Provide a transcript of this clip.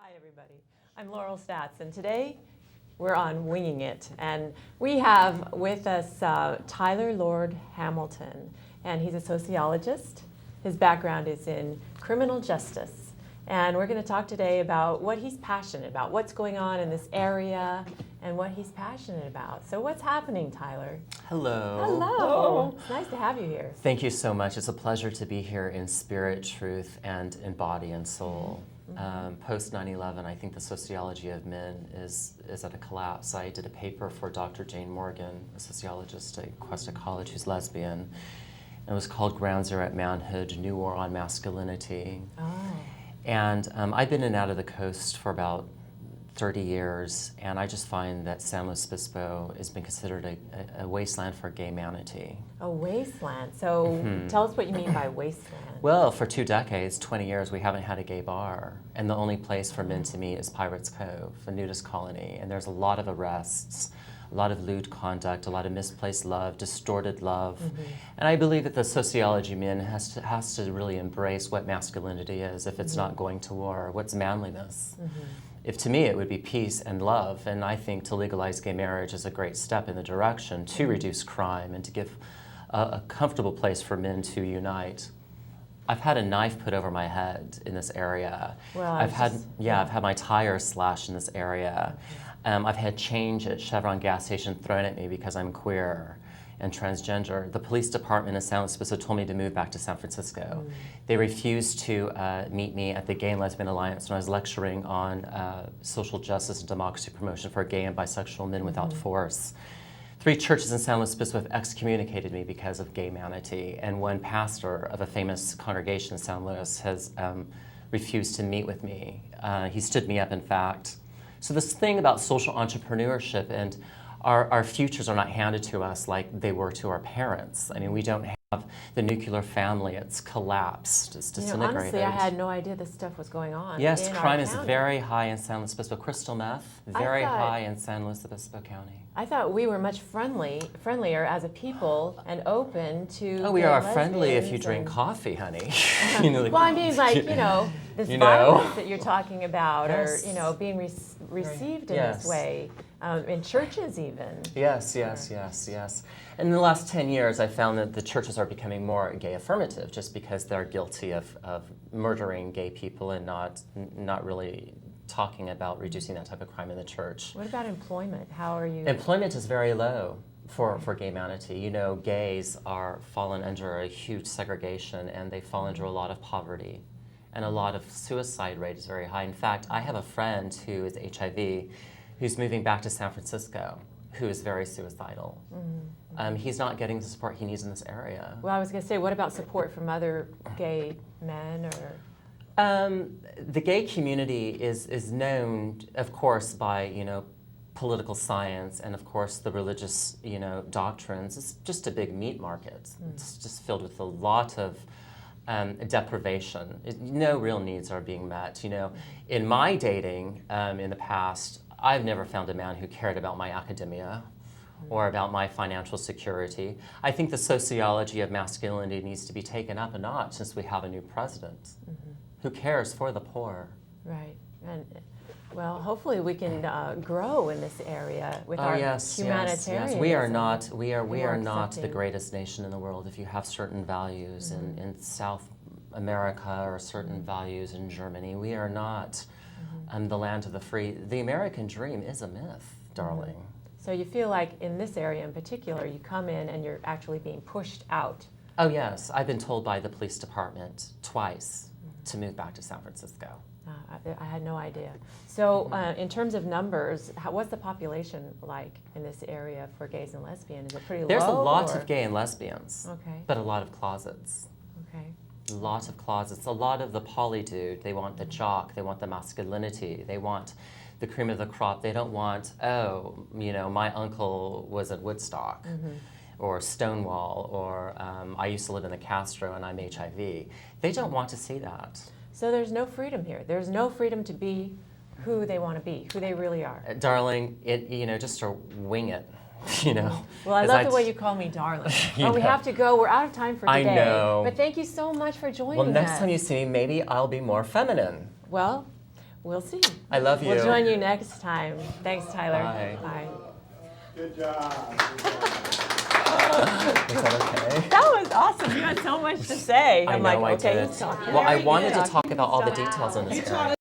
Hi, everybody. I'm Laurel Stats, and today we're on Winging It. And we have with us Tyler Lord Hamilton, and he's a sociologist. His background is in criminal justice. And we're going to talk today about what he's passionate about, what's going on in this area, and what he's passionate about. So what's happening, Tyler? Hello. Hello. It's nice to have you here. Thank you so much. It's a pleasure to be here in spirit, truth, and in body and soul. Post 9/11, I think the sociology of men is at a collapse. I did a paper for Dr. Jane Morgan, a sociologist at Cuesta College who's lesbian. It was called Ground Zero at Manhood, New War on Masculinity. Oh. And I've been in and out of the coast for about 30 years, and I just find that San Luis Obispo has been considered a wasteland for gay manity. A wasteland. So tell us what you mean by wasteland. Well, for 2 decades, 20 years, we haven't had a gay bar, and the only place for men to meet is Pirates Cove, a nudist colony, and there's a lot of arrests, a lot of lewd conduct, a lot of misplaced love, distorted love, and I believe that the sociology men has to really embrace what masculinity is if it's not going to war. What's manliness? If to me it would be peace and love, and I think to legalize gay marriage is a great step in the direction to reduce crime and to give a comfortable place for men to unite. I've had a knife put over my head in this area. Well, I've had my tires slashed in this area. I've had change at Chevron gas station thrown at me because I'm queer and transgender. The police department in San Luis Obispo told me to move back to San Francisco. They refused to meet me at the Gay and Lesbian Alliance when I was lecturing on social justice and democracy promotion for gay and bisexual men without force. 3 churches in San Luis Obispo have excommunicated me because of gay manity, and one pastor of a famous congregation in San Luis has refused to meet with me. He stood me up, in fact. So this thing about social entrepreneurship and our futures are not handed to us like they were to our parents. I mean, we don't have the nuclear family. It's collapsed. It's disintegrated. Honestly, I had no idea this stuff was going on. Yes, in crime our is county. very high in San Luis Obispo. Crystal meth, very high in San Luis Obispo County. I thought we were much friendlier as a people and open to. Oh, we gay are and friendly if you lesbians drink and- coffee, honey. Well, I mean, like, this You know? violence that you're talking about, Yes. or, being received in Yes. this way, in churches even. Yes. And in the last 10 years, I found that the churches are becoming more gay affirmative just because they're guilty of murdering gay people and not really talking about reducing that type of crime in the church. What about employment? How are you? Employment is very low for gay manity. Gays are fallen under a huge segregation, and they fall under a lot of poverty. And a lot of suicide rate is very high. In fact, I have a friend who is HIV who's moving back to San Francisco who is very suicidal. He's not getting the support he needs in this area. Well, I was going to say, what about support from other gay men or? The gay community is known, of course, by political science and of course the religious doctrines. It's just a big meat market. It's just filled with a lot of deprivation. No real needs are being met. In my dating in the past, I've never found a man who cared about my academia or about my financial security. I think the sociology of masculinity needs to be taken up a notch since we have a new president who cares for the poor. Right. And well, hopefully we can grow in this area with our humanitarianism. Yes. We are not the accepting. greatest nation in the world if you have certain values in South America or certain values in Germany. We are not the land of the free. The American dream is a myth, darling. So you feel like in this area in particular, you come in and you're actually being pushed out. Oh yes, I've been told by the police department twice to move back to San Francisco. I had no idea. So in terms of numbers, what's the population like in this area for gays and lesbians? Is it pretty There's low? a lot or? of gay and lesbians, Okay. but a lot of closets. Okay. A lot of closets. A lot of the poly dude. They want the jock. They want the masculinity. They want the cream of the crop. They don't want, my uncle was at Woodstock. Or Stonewall, or I used to live in the Castro and I'm HIV. They don't want to see that. So there's no freedom here. There's no freedom to be who they want to be, who they really are. Darling, just to wing it, Well, I love the way you call me darling. Oh, we have to go. We're out of time for today. I know. But thank you so much for joining us. Well, next time you see me, maybe I'll be more feminine. Well, we'll see. I love you. We'll join you next time. Thanks, Tyler. Bye. Bye. Good job. Is that okay? That was awesome. You had so much to say. I I'm know like, I okay, did. he's talking. Well, I Very wanted good. to talk about all the details in this area.